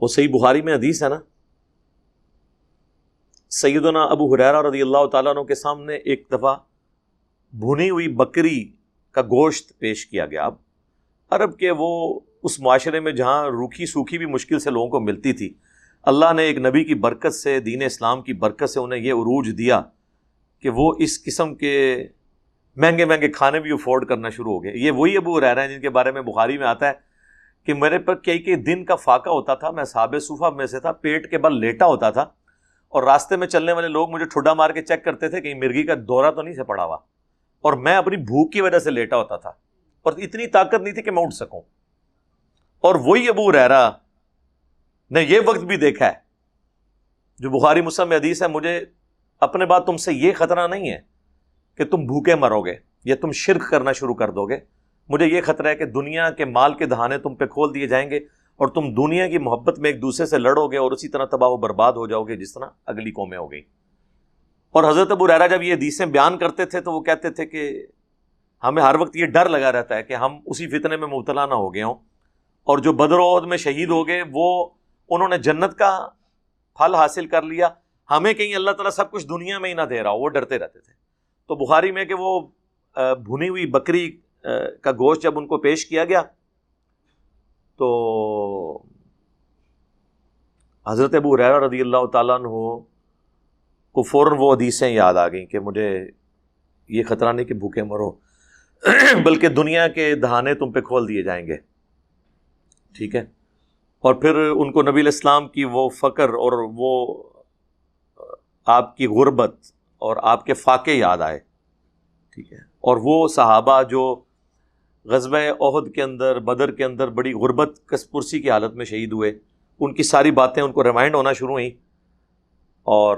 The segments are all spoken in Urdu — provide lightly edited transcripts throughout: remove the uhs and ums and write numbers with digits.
وہ صحیح بخاری میں حدیث ہے نا، سیدنا ابو ہریرہ رضی اللہ تعالیٰ عنہ کے سامنے ایک دفعہ بھنی ہوئی بکری کا گوشت پیش کیا گیا. اب عرب کے وہ اس معاشرے میں جہاں روکھی سوکھی بھی مشکل سے لوگوں کو ملتی تھی، اللہ نے ایک نبی کی برکت سے، دین اسلام کی برکت سے انہیں یہ عروج دیا کہ وہ اس قسم کے مہنگے مہنگے کھانے بھی افورڈ کرنا شروع ہو گئے. یہ وہی ابو ہریرہ ہیں جن کے بارے میں بخاری میں آتا ہے کہ میرے پر کئی دن کا فاقہ ہوتا تھا، میں اصحاب صفہ میں سے تھا، پیٹ کے بل لیٹا ہوتا تھا، اور راستے میں چلنے والے لوگ مجھے ٹھڈا مار کے چیک کرتے تھے کہیں مرغی کا دورہ تو نہیں سے پڑا ہوا، اور میں اپنی بھوک کی وجہ سے لیٹا ہوتا تھا اور اتنی طاقت نہیں تھی کہ میں اٹھ سکوں. اور وہی ابو ہریرہ نے یہ وقت بھی دیکھا ہے جو بخاری مسلم میں حدیث ہے، مجھے اپنے بعد تم سے یہ خطرہ نہیں ہے کہ تم بھوکے مرو گے یا تم شرک کرنا شروع کر دو گے، مجھے یہ خطرہ ہے کہ دنیا کے مال کے دہانے تم پہ کھول دیے جائیں گے اور تم دنیا کی محبت میں ایک دوسرے سے لڑو گے اور اسی طرح تباہ و برباد ہو جاؤ گے جس طرح اگلی قومیں ہو گئی. اور حضرت ابو ہریرہ جب یہ حدیثیں بیان کرتے تھے تو وہ کہتے تھے کہ ہمیں ہر وقت یہ ڈر لگا رہتا ہے کہ ہم اسی فتنے میں مبتلا نہ ہو گئے ہوں، اور جو بدر و احد میں شہید ہو گئے وہ انہوں نے جنت کا پھل حاصل کر لیا، ہمیں کہیں اللہ تعالیٰ سب کچھ دنیا میں ہی نہ دے رہا ہو، وہ ڈرتے رہتے تھے. تو بخاری میں کہ وہ بھنی ہوئی بکری کا گوشت جب ان کو پیش کیا گیا تو حضرت ابو ہریرہ رضی اللہ تعالیٰ عنہ کو فوراً وہ حدیثیں یاد آ گئیں کہ مجھے یہ خطرہ نہیں کہ بھوکے مرو بلکہ دنیا کے دہانے تم پہ کھول دیے جائیں گے. ٹھیک ہے. اور پھر ان کو نبی الاسلام کی وہ فقر اور وہ آپ کی غربت اور آپ کے فاقے یاد آئے. ٹھیک ہے. اور وہ صحابہ جو غزوہ احد کے اندر، بدر کے اندر بڑی غربت کس پرسی کی حالت میں شہید ہوئے، ان کی ساری باتیں ان کو ریمائنڈ ہونا شروع ہوئیں، اور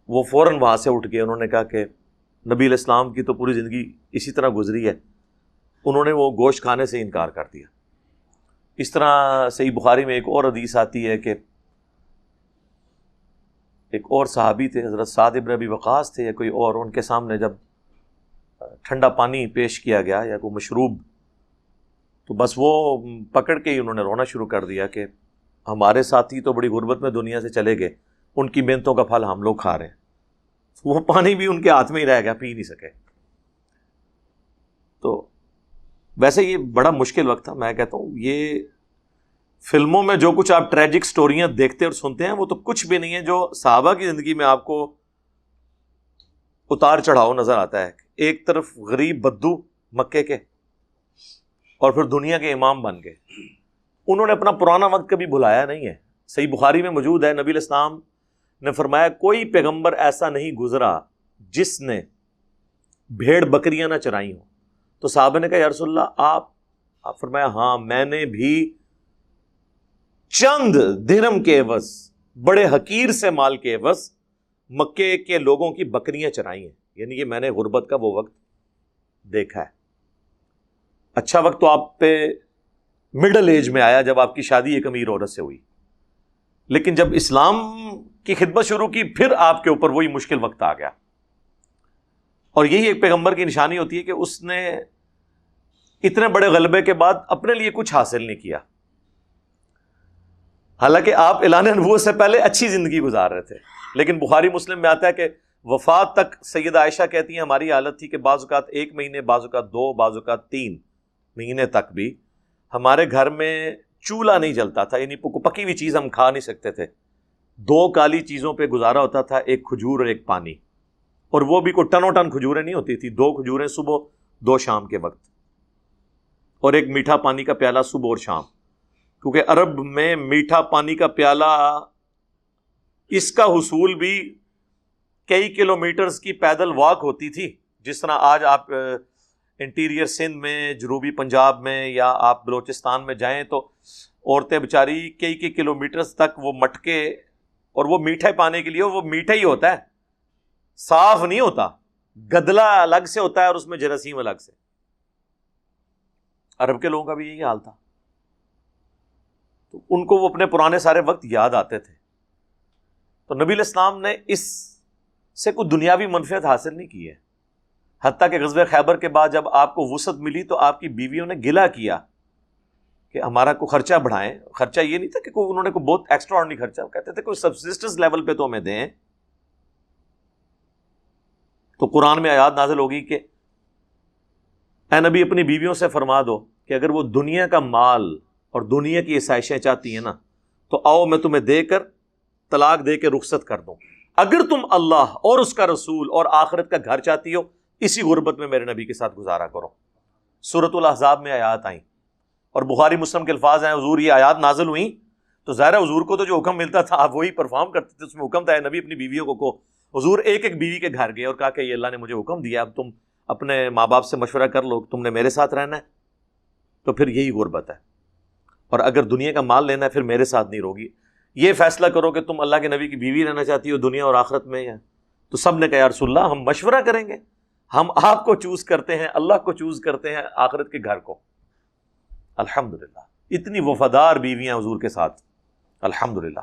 وہ فوراً وہاں سے اٹھ گئے. انہوں نے کہا کہ نبی علیہ السلام کی تو پوری زندگی اسی طرح گزری ہے، انہوں نے وہ گوشت کھانے سے انکار کر دیا. اس طرح صحیح بخاری میں ایک اور حدیث آتی ہے کہ ایک اور صحابی تھے، حضرت سعد بن ابی وقاص تھے یا کوئی اور، ان کے سامنے جب ٹھنڈا پانی پیش کیا گیا یا کوئی مشروب تو بس وہ پکڑ کے ہی انہوں نے رونا شروع کر دیا کہ ہمارے ساتھی تو بڑی غربت میں دنیا سے چلے گئے، ان کی محنتوں کا پھل ہم لوگ کھا رہے ہیں. وہ پانی بھی ان کے ہاتھ میں ہی رہ گیا، پی نہیں سکے. تو ویسے یہ بڑا مشکل وقت تھا. میں کہتا ہوں یہ فلموں میں جو کچھ آپ ٹریجک سٹوریاں دیکھتے اور سنتے ہیں وہ تو کچھ بھی نہیں ہے جو صحابہ کی زندگی میں آپ کو اتار چڑھاؤ نظر آتا ہے. ایک طرف غریب بدو مکے کے اور پھر دنیا کے امام بن گئے. انہوں نے اپنا پرانا وقت کبھی بھلایا نہیں ہے. صحیح بخاری میں موجود ہے، نبی علیہ السلام نے فرمایا کوئی پیغمبر ایسا نہیں گزرا جس نے بھیڑ بکریاں نہ چرائی ہوں. تو صحابہ نے کہا یا رسول اللہ آپ فرمایا ہاں میں نے بھی چند درہم کے عوض، بڑے حقیر سے مال کے عوض مکے کے لوگوں کی بکریاں چرائی ہیں. یعنی کہ میں نے غربت کا وہ وقت دیکھا ہے. اچھا وقت تو آپ پہ مڈل ایج میں آیا جب آپ کی شادی ایک امیر عورت سے ہوئی، لیکن جب اسلام کی خدمت شروع کی پھر آپ کے اوپر وہی مشکل وقت آ گیا. اور یہی ایک پیغمبر کی نشانی ہوتی ہے کہ اس نے اتنے بڑے غلبے کے بعد اپنے لیے کچھ حاصل نہیں کیا. حالانکہ آپ اعلان نبوت سے پہلے اچھی زندگی گزار رہے تھے، لیکن بخاری مسلم میں آتا ہے کہ وفات تک سیدہ عائشہ کہتی ہیں ہماری حالت تھی کہ بعض اوقات 1 مہینے، بعض اوقات 2، بعض اوقات 3 مہینے تک بھی ہمارے گھر میں چولہا نہیں جلتا تھا، یعنی پکی ہوئی چیز ہم کھا نہیں سکتے تھے. 2 کالی چیزوں پہ گزارا ہوتا تھا، ایک کھجور اور ایک پانی، اور وہ بھی کوئی ٹنوں ٹن کھجوریں نہیں ہوتی تھی. 2 کھجوریں صبح، 2 شام کے وقت، اور ایک میٹھا پانی کا پیالہ صبح اور شام. کیونکہ عرب میں میٹھا پانی کا پیالہ اس کا حصول بھی کئی کلومیٹرز کی پیدل واک ہوتی تھی. جس طرح آج آپ انٹیریئر سندھ میں، جنوبی پنجاب میں، یا آپ بلوچستان میں جائیں تو عورتیں بیچاری کئی کلومیٹرز تک وہ مٹکے، اور وہ میٹھے پانے کے لیے وہ میٹھا ہی ہوتا ہے، صاف نہیں ہوتا، گدلا الگ سے ہوتا ہے اور اس میں جراثیم الگ سے. عرب کے لوگوں کا بھی یہی حال تھا. تو ان کو وہ اپنے پرانے سارے وقت یاد آتے تھے. تو نبی علیہ السلام نے اس سے کوئی دنیاوی منفعت حاصل نہیں کی ہے. حتیٰ کہ غزوہ خیبر کے بعد جب آپ کو وسعت ملی تو آپ کی بیویوں نے گلہ کیا کہ ہمارا کوئی خرچہ بڑھائیں. خرچہ یہ نہیں تھا کہ انہوں نے کوئی بہت ایکسٹرا آرڈنری خرچہ، وہ کہتے تھے کوئی سبسسٹنس لیول پہ تو ہمیں دیں. تو قرآن میں آیات نازل ہوگی کہ اے نبی اپنی بیویوں سے فرما دو کہ اگر وہ دنیا کا مال اور دنیا کی عیسائشیں چاہتی ہیں نا تو آؤ میں تمہیں دے کر طلاق دے کے رخصت کر دوں. اگر تم اللہ اور اس کا رسول اور آخرت کا گھر چاہتی ہو اسی غربت میں میرے نبی کے ساتھ گزارا کرو. سورۃ الاحزاب میں آیات آئیں اور بخاری مسلم کے الفاظ ہیں حضور یہ آیات نازل ہوئیں تو ظاہر حضور کو تو جو حکم ملتا تھا آپ وہی پرفارم کرتے تھے. اس میں حکم تھا نبی اپنی بیویوں کو حضور ایک ایک بیوی کے گھر گئے اور کہا کہ یہ اللہ نے مجھے حکم دیا، اب تم اپنے ماں باپ سے مشورہ کر لو، تم نے میرے ساتھ رہنا ہے تو پھر یہی غربت ہے، اور اگر دنیا کا مال لینا ہے پھر میرے ساتھ نہیں رہوگی. یہ فیصلہ کرو کہ تم اللہ کے نبی کی بیوی رہنا چاہتی ہو دنیا اور آخرت میں. یا تو سب نے کہا یا رسول اللہ ہم مشورہ کریں گے، ہم آپ کو چوز کرتے ہیں، اللہ کو چوز کرتے ہیں، آخرت کے گھر کو. الحمدللہ اتنی وفادار بیویاں حضور کے ساتھ، الحمدللہ.